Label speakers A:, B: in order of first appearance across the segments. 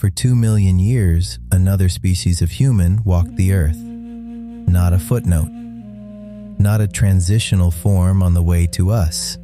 A: For 2 million years, another species of human walked the earth. Not a footnote. Not a transitional form on the way to us.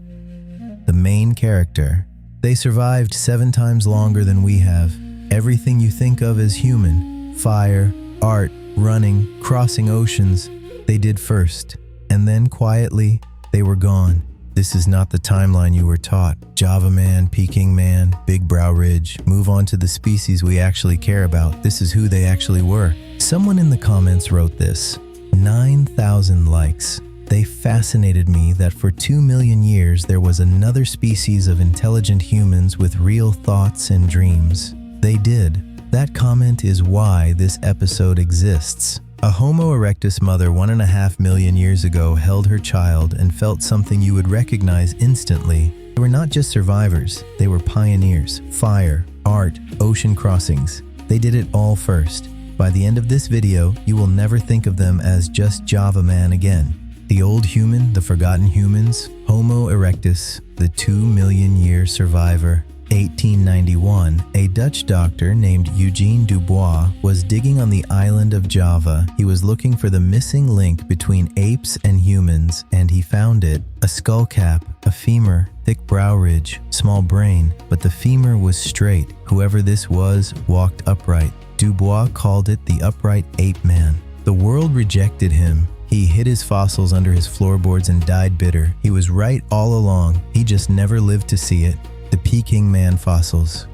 A: The main character. They survived 7 times longer than we have. Everything you think of as human, fire, art, running, crossing oceans, they did first. And then quietly, they were gone. This is not the timeline you were taught. Java Man, Peking Man, Big Brow Ridge. Move on to the species we actually care about. This is who they actually were. Someone in the comments wrote this. 9,000 likes. They fascinated me that for 2 million years there was another species of intelligent humans with real thoughts and dreams. They did. That comment is why this episode exists. A Homo erectus mother 1.5 million years ago held her child and felt something you would recognize instantly. They were not just survivors, they were pioneers. Fire, art, ocean crossings. They did it all first. By the end of this video, you will never think of them as just Java Man again. The old human, the forgotten humans, Homo erectus, the 2 million year survivor. 1891, a Dutch doctor named Eugene Dubois was digging on the island of Java. He was looking for the missing link between apes and humans, and he found it. A skull cap, a femur, thick brow ridge, small brain, but the femur was straight. Whoever this was walked upright. Dubois called it the upright ape man. The world rejected him. He hid his fossils under his floorboards and died bitter. He was right all along. He just never lived to see it. The Peking Man fossils.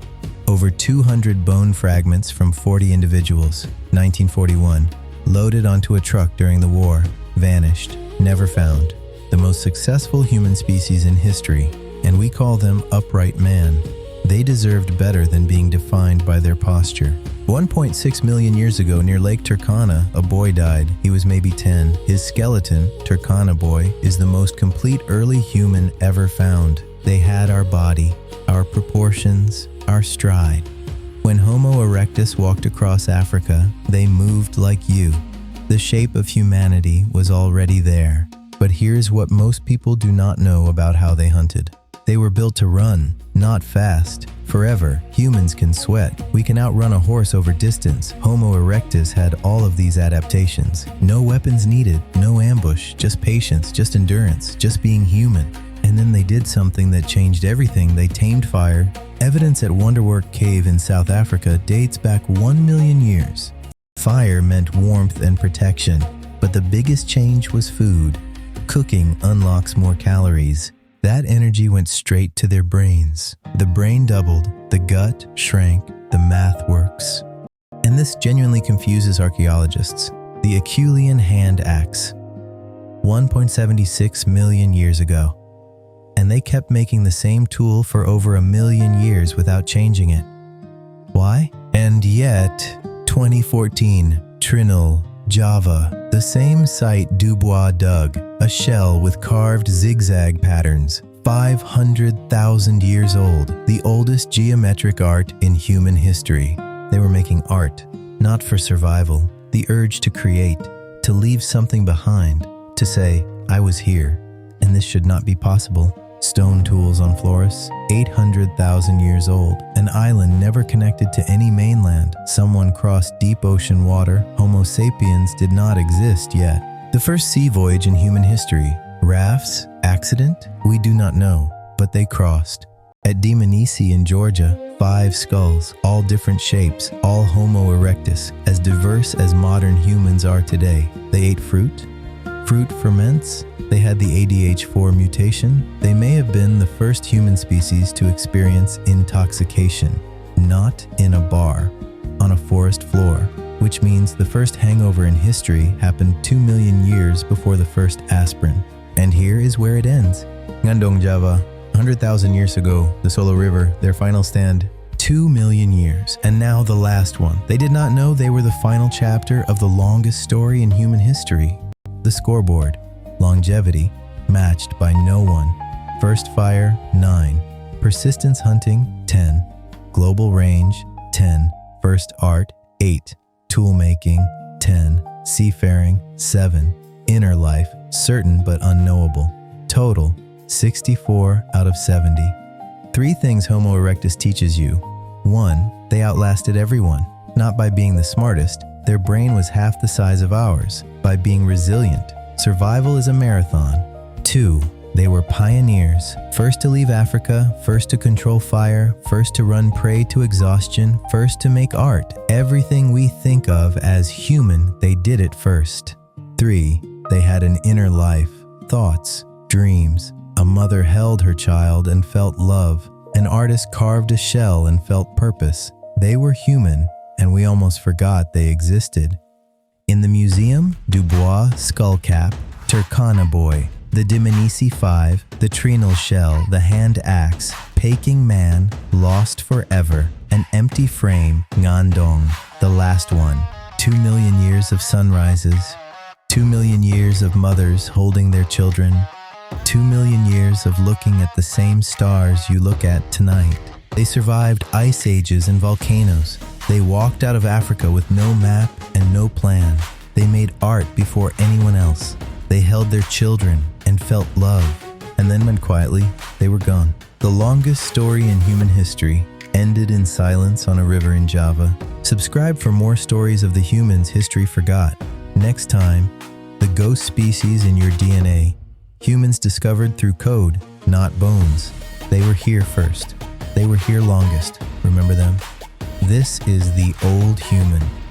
A: Over 200 bone fragments from 40 individuals. 1941. Loaded onto a truck during the war. Vanished. Never found. The most successful human species in history. And we call them upright man. They deserved better than being defined by their posture. 1.6 million years ago near Lake Turkana, a boy died. He was maybe 10. His skeleton, Turkana boy, is the most complete early human ever found. They had our body, our proportions, our stride. When Homo erectus walked across Africa, they moved like you. The shape of humanity was already there. But here's what most people do not know about how they hunted. They were built to run, not fast. Forever, humans can sweat. We can outrun a horse over distance. Homo erectus had all of these adaptations. No weapons needed, no ambush, just patience, just endurance, just being human. And then they did something that changed everything. They tamed fire. Evidence at Wonderwork Cave in South Africa dates back 1 million years. Fire meant warmth and protection, but the biggest change was food. Cooking unlocks more calories. That energy went straight to their brains. The brain doubled, the gut shrank, the math works. And this genuinely confuses archaeologists. The Acheulean hand axe. 1.76 million years ago. And they kept making the same tool for over 1 million years without changing it. Why? And yet, 2014, Trinil, Java, the same site Dubois dug, a shell with carved zigzag patterns, 500,000 years old, the oldest geometric art in human history. They were making art, not for survival, the urge to create, to leave something behind, to say, I was here, and this should not be possible. Stone tools on Flores, 800,000 years old, an island never connected to any mainland. Someone crossed deep ocean water. Homo sapiens did not exist yet. The first sea voyage in human history. Rafts? Accident? We do not know, but they crossed. At Dmanisi in Georgia, 5 skulls, all different shapes, all Homo erectus, as diverse as modern humans are today. They ate fruit? Fruit ferments? They had the ADH4 mutation. They may have been the first human species to experience intoxication, not in a bar, on a forest floor, which means the first hangover in history happened 2 million years before the first aspirin. And here is where it ends. Ngandong, Java, 100,000 years ago, the Solo River, their final stand, 2 million years, and now the last one. They did not know they were the final chapter of the longest story in human history. The scoreboard. Longevity, matched by no one. First fire, 9. Persistence hunting, 10. Global range, 10. First art, 8. Tool making, 10. Seafaring, 7. Inner life, certain but unknowable. Total, 64 out of 70. 3 things Homo erectus teaches you. 1. They outlasted everyone, not by being the smartest. Their brain was half the size of ours, by being resilient. Survival is a marathon. 2. They were pioneers, first to leave Africa, first to control fire, first to run prey to exhaustion, first to make art. Everything we think of as human, they did it first. 3. They had an inner life, thoughts, dreams. A mother held her child and felt love. An artist carved a shell and felt purpose. They were human, and we almost forgot they existed. In the museum, Dubois skullcap, Turkana boy, the Dmanisi 5, the Trinil shell, the hand axe, Peking Man, lost forever, an empty frame, Ngandong, the last one. 2 million years of sunrises, 2 million years of mothers holding their children, 2 million years of looking at the same stars you look at tonight. They survived ice ages and volcanoes. They walked out of Africa with no map and no plan. They made art before anyone else. They held their children and felt love, and then went quietly. They were gone. The longest story in human history ended in silence on a river in Java. Subscribe for more stories of the humans history forgot. Next time, the ghost species in your DNA. Humans discovered through code, not bones. They were here first. They were here longest. Remember them? This is the old human.